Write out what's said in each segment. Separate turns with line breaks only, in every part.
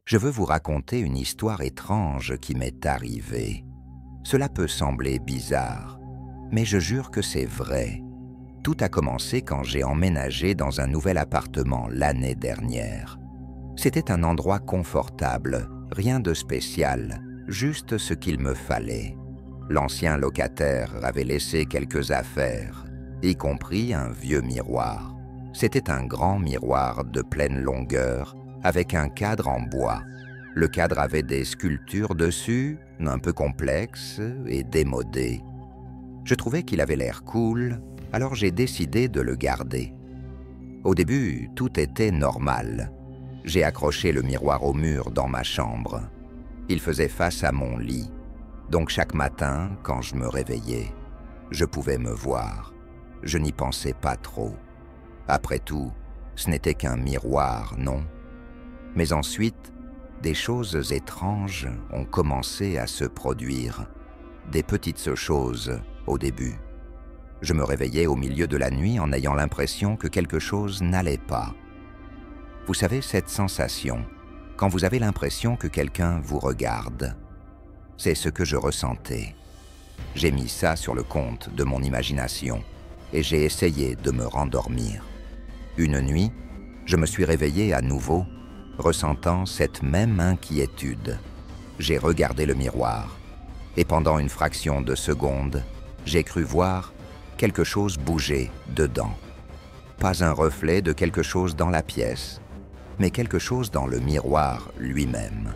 Je veux vous raconter une histoire étrange qui m'est arrivée. Cela peut sembler bizarre, mais je jure que c'est vrai. Tout a commencé quand j'ai emménagé dans un nouvel appartement l'année dernière. C'était un endroit confortable, rien de spécial, juste ce qu'il me fallait. L'ancien locataire avait laissé quelques affaires, y compris un vieux miroir. C'était un grand miroir de pleine longueur, avec un cadre en bois. Le cadre avait des sculptures dessus, un peu complexes et démodées. Je trouvais qu'il avait l'air cool, alors j'ai décidé de le garder. Au début, tout était normal. J'ai accroché le miroir au mur dans ma chambre. Il faisait face à mon lit, donc chaque matin, quand je me réveillais, je pouvais me voir. Je n'y pensais pas trop. Après tout, ce n'était qu'un miroir, non? Mais ensuite, des choses étranges ont commencé à se produire. Des petites choses au début. Je me réveillais au milieu de la nuit en ayant l'impression que quelque chose n'allait pas. Vous savez cette sensation, quand vous avez l'impression que quelqu'un vous regarde. C'est ce que je ressentais. J'ai mis ça sur le compte de mon imagination et j'ai essayé de me rendormir. Une nuit, je me suis réveillé à nouveau, ressentant cette même inquiétude. J'ai regardé le miroir et pendant une fraction de seconde, j'ai cru voir quelque chose bouger dedans. Pas un reflet de quelque chose dans la pièce, mais quelque chose dans le miroir lui-même.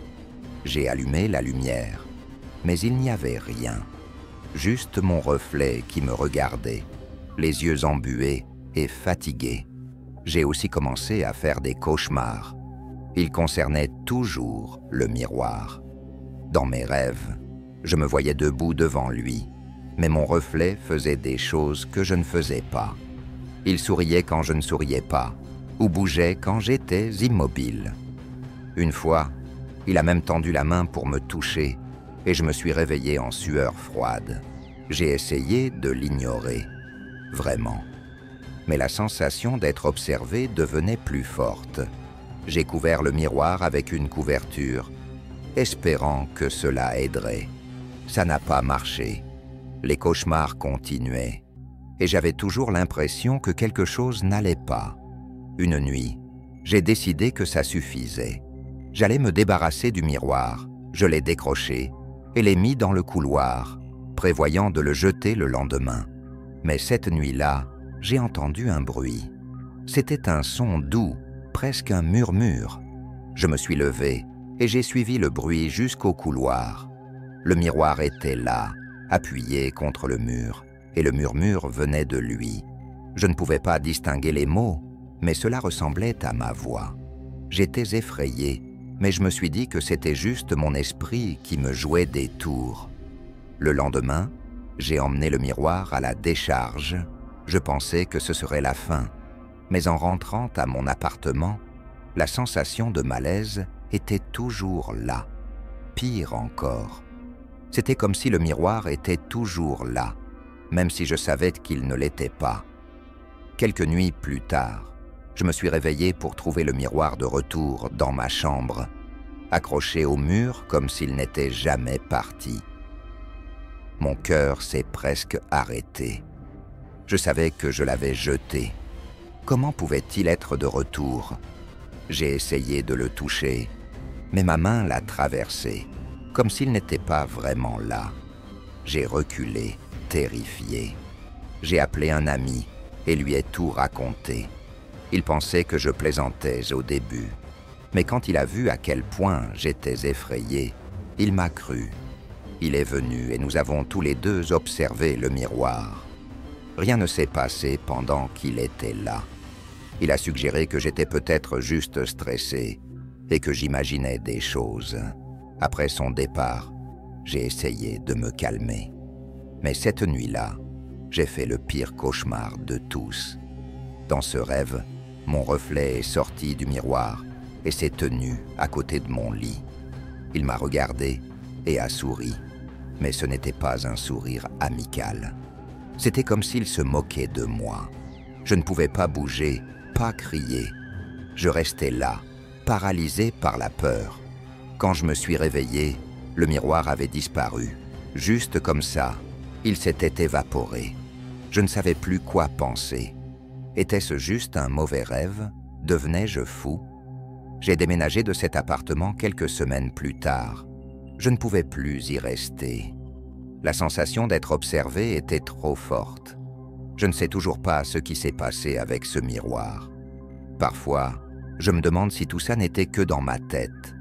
J'ai allumé la lumière, mais il n'y avait rien. Juste mon reflet qui me regardait, les yeux embués et fatigués. J'ai aussi commencé à faire des cauchemars. Ils concernaient toujours le miroir. Dans mes rêves, je me voyais debout devant lui, mais mon reflet faisait des choses que je ne faisais pas. Il souriait quand je ne souriais pas, ou bougeait quand j'étais immobile. Une fois, il a même tendu la main pour me toucher, et je me suis réveillé en sueur froide. J'ai essayé de l'ignorer, vraiment. Mais la sensation d'être observé devenait plus forte. J'ai couvert le miroir avec une couverture, espérant que cela aiderait. Ça n'a pas marché. Les cauchemars continuaient, et j'avais toujours l'impression que quelque chose n'allait pas. Une nuit, j'ai décidé que ça suffisait. J'allais me débarrasser du miroir, je l'ai décroché et l'ai mis dans le couloir, prévoyant de le jeter le lendemain. Mais cette nuit-là, j'ai entendu un bruit. C'était un son doux, presque un murmure. Je me suis levé et j'ai suivi le bruit jusqu'au couloir. Le miroir était là, appuyé contre le mur, et le murmure venait de lui. Je ne pouvais pas distinguer les mots, mais cela ressemblait à ma voix. J'étais effrayé, mais je me suis dit que c'était juste mon esprit qui me jouait des tours. Le lendemain, j'ai emmené le miroir à la décharge. Je pensais que ce serait la fin, mais en rentrant à mon appartement, la sensation de malaise était toujours là. Pire encore. C'était comme si le miroir était toujours là, même si je savais qu'il ne l'était pas. Quelques nuits plus tard, je me suis réveillé pour trouver le miroir de retour dans ma chambre, accroché au mur comme s'il n'était jamais parti. Mon cœur s'est presque arrêté. Je savais que je l'avais jeté. Comment pouvait-il être de retour? J'ai essayé de le toucher, mais ma main l'a traversé, comme s'il n'était pas vraiment là. J'ai reculé, terrifié. J'ai appelé un ami et lui ai tout raconté. Il pensait que je plaisantais au début, mais quand il a vu à quel point j'étais effrayé, il m'a cru. Il est venu et nous avons tous les deux observé le miroir. Rien ne s'est passé pendant qu'il était là. Il a suggéré que j'étais peut-être juste stressé et que j'imaginais des choses. Après son départ, j'ai essayé de me calmer. Mais cette nuit-là, j'ai fait le pire cauchemar de tous. Dans ce rêve, mon reflet est sorti du miroir et s'est tenu à côté de mon lit. Il m'a regardé et a souri, mais ce n'était pas un sourire amical. C'était comme s'il se moquait de moi. Je ne pouvais pas bouger, pas crier. Je restais là, paralysé par la peur. Quand je me suis réveillé, le miroir avait disparu. Juste comme ça, il s'était évaporé. Je ne savais plus quoi penser. Était-ce juste un mauvais rêve? Devenais-je fou? J'ai déménagé de cet appartement quelques semaines plus tard. Je ne pouvais plus y rester. La sensation d'être observé était trop forte. Je ne sais toujours pas ce qui s'est passé avec ce miroir. Parfois, je me demande si tout ça n'était que dans ma tête.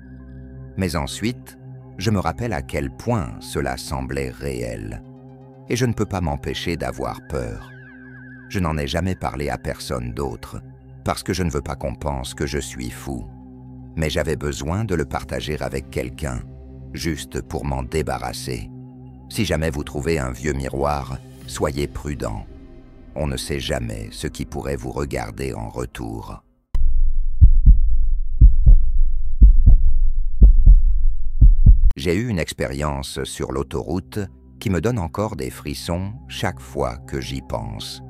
Mais ensuite, je me rappelle à quel point cela semblait réel. Et je ne peux pas m'empêcher d'avoir peur. Je n'en ai jamais parlé à personne d'autre, parce que je ne veux pas qu'on pense que je suis fou. Mais j'avais besoin de le partager avec quelqu'un, juste pour m'en débarrasser. Si jamais vous trouvez un vieux miroir, soyez prudent. On ne sait jamais ce qui pourrait vous regarder en retour. J'ai eu une expérience sur l'autoroute qui me donne encore des frissons chaque fois que j'y pense.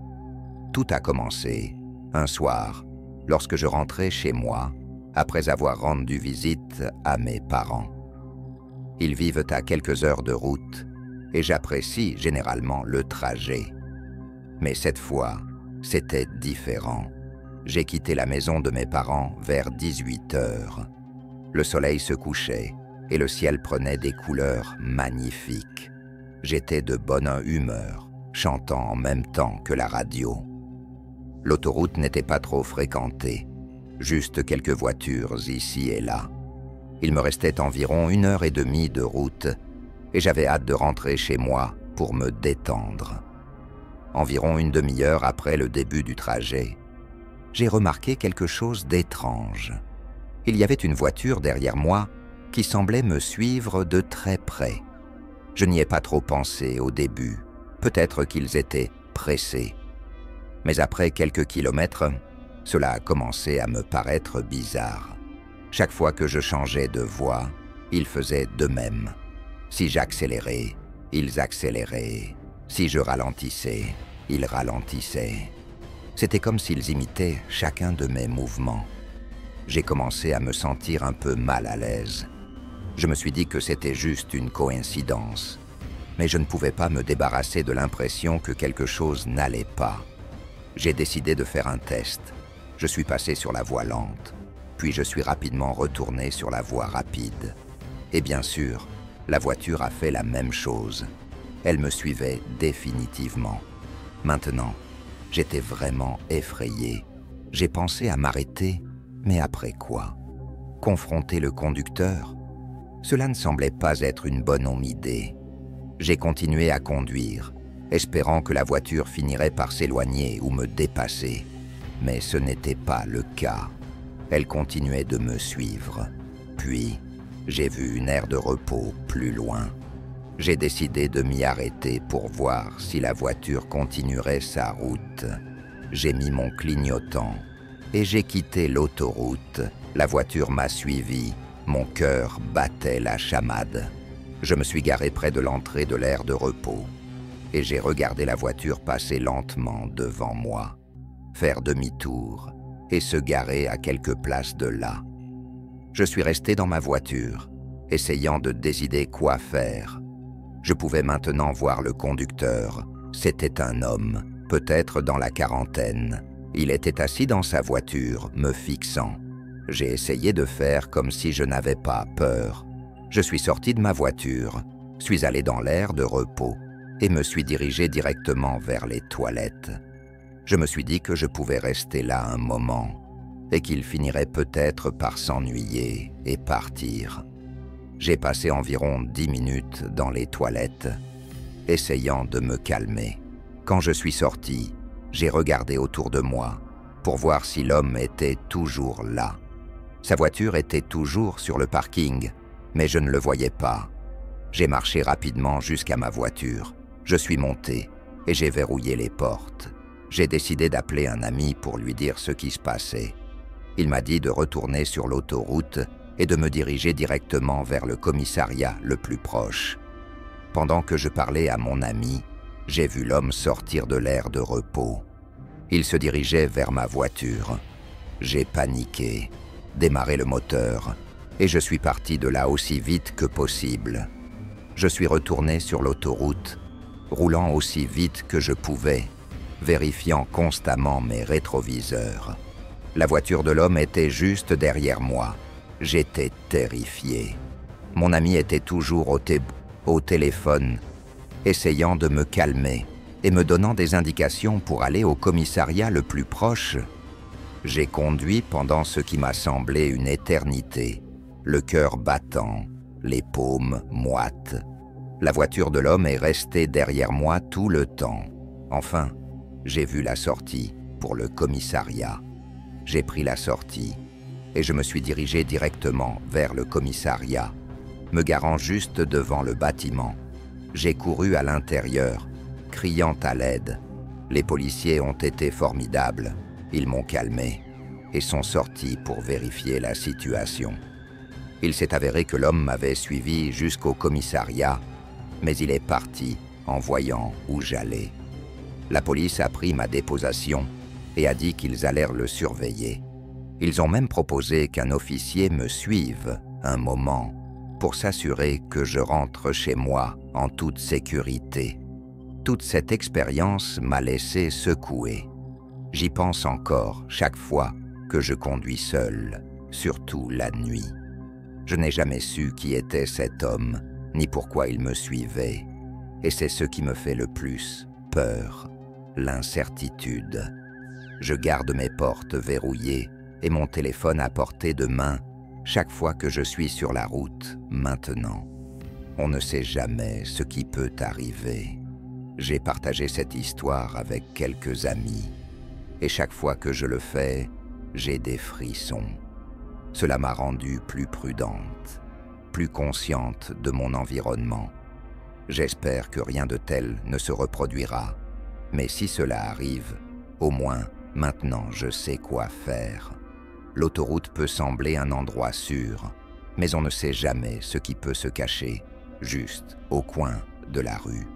Tout a commencé un soir, lorsque je rentrais chez moi, après avoir rendu visite à mes parents. Ils vivent à quelques heures de route et j'apprécie généralement le trajet. Mais cette fois, c'était différent. J'ai quitté la maison de mes parents vers 18 heures. Le soleil se couchait et le ciel prenait des couleurs magnifiques. J'étais de bonne humeur, chantant en même temps que la radio. L'autoroute n'était pas trop fréquentée, juste quelques voitures ici et là. Il me restait environ 1h30 de route et j'avais hâte de rentrer chez moi pour me détendre. Environ une demi-heure après le début du trajet, j'ai remarqué quelque chose d'étrange. Il y avait une voiture derrière moi qui semblait me suivre de très près. Je n'y ai pas trop pensé au début, peut-être qu'ils étaient pressés. Mais après quelques kilomètres, cela a commencé à me paraître bizarre. Chaque fois que je changeais de voie, ils faisaient de même. Si j'accélérais, ils accéléraient. Si je ralentissais, ils ralentissaient. C'était comme s'ils imitaient chacun de mes mouvements. J'ai commencé à me sentir un peu mal à l'aise. Je me suis dit que c'était juste une coïncidence. Mais je ne pouvais pas me débarrasser de l'impression que quelque chose n'allait pas. J'ai décidé de faire un test. Je suis passé sur la voie lente, puis je suis rapidement retourné sur la voie rapide. Et bien sûr, la voiture a fait la même chose. Elle me suivait définitivement. Maintenant, j'étais vraiment effrayé. J'ai pensé à m'arrêter, mais après quoi? Confronter le conducteur? Cela ne semblait pas être une bonne idée. J'ai continué à conduire, espérant que la voiture finirait par s'éloigner ou me dépasser. Mais ce n'était pas le cas. Elle continuait de me suivre. Puis, j'ai vu une aire de repos plus loin. J'ai décidé de m'y arrêter pour voir si la voiture continuerait sa route. J'ai mis mon clignotant et j'ai quitté l'autoroute. La voiture m'a suivi. Mon cœur battait la chamade. Je me suis garé près de l'entrée de l'aire de repos et j'ai regardé la voiture passer lentement devant moi, faire demi-tour et se garer à quelques places de là. Je suis resté dans ma voiture, essayant de décider quoi faire. Je pouvais maintenant voir le conducteur. C'était un homme, peut-être dans la quarantaine. Il était assis dans sa voiture, me fixant. J'ai essayé de faire comme si je n'avais pas peur. Je suis sorti de ma voiture, suis allé dans l'aire de repos et me suis dirigé directement vers les toilettes. Je me suis dit que je pouvais rester là un moment et qu'il finirait peut-être par s'ennuyer et partir. J'ai passé environ 10 minutes dans les toilettes, essayant de me calmer. Quand je suis sorti, j'ai regardé autour de moi pour voir si l'homme était toujours là. Sa voiture était toujours sur le parking, mais je ne le voyais pas. J'ai marché rapidement jusqu'à ma voiture. Je suis monté et j'ai verrouillé les portes. J'ai décidé d'appeler un ami pour lui dire ce qui se passait. Il m'a dit de retourner sur l'autoroute et de me diriger directement vers le commissariat le plus proche. Pendant que je parlais à mon ami, j'ai vu l'homme sortir de l'aire de repos. Il se dirigeait vers ma voiture. J'ai paniqué, démarré le moteur et je suis parti de là aussi vite que possible. Je suis retourné sur l'autoroute, roulant aussi vite que je pouvais, vérifiant constamment mes rétroviseurs. La voiture de l'homme était juste derrière moi. J'étais terrifié. Mon ami était toujours au téléphone, essayant de me calmer et me donnant des indications pour aller au commissariat le plus proche. J'ai conduit pendant ce qui m'a semblé une éternité, le cœur battant, les paumes moites. La voiture de l'homme est restée derrière moi tout le temps. Enfin, j'ai vu la sortie pour le commissariat. J'ai pris la sortie et je me suis dirigé directement vers le commissariat. Me garant juste devant le bâtiment, j'ai couru à l'intérieur, criant à l'aide. Les policiers ont été formidables. Ils m'ont calmé et sont sortis pour vérifier la situation. Il s'est avéré que l'homme m'avait suivi jusqu'au commissariat, mais il est parti en voyant où j'allais. La police a pris ma déposation et a dit qu'ils allèrent le surveiller. Ils ont même proposé qu'un officier me suive un moment pour s'assurer que je rentre chez moi en toute sécurité. Toute cette expérience m'a laissé secoué. J'y pense encore chaque fois que je conduis seul, surtout la nuit. Je n'ai jamais su qui était cet homme, ni pourquoi il me suivait. Et c'est ce qui me fait le plus peur, l'incertitude. Je garde mes portes verrouillées et mon téléphone à portée de main chaque fois que je suis sur la route maintenant. On ne sait jamais ce qui peut arriver. J'ai partagé cette histoire avec quelques amis et chaque fois que je le fais, j'ai des frissons. Cela m'a rendue plus prudente, plus consciente de mon environnement. J'espère que rien de tel ne se reproduira, mais si cela arrive, au moins maintenant je sais quoi faire. L'autoroute peut sembler un endroit sûr, mais on ne sait jamais ce qui peut se cacher juste au coin de la rue.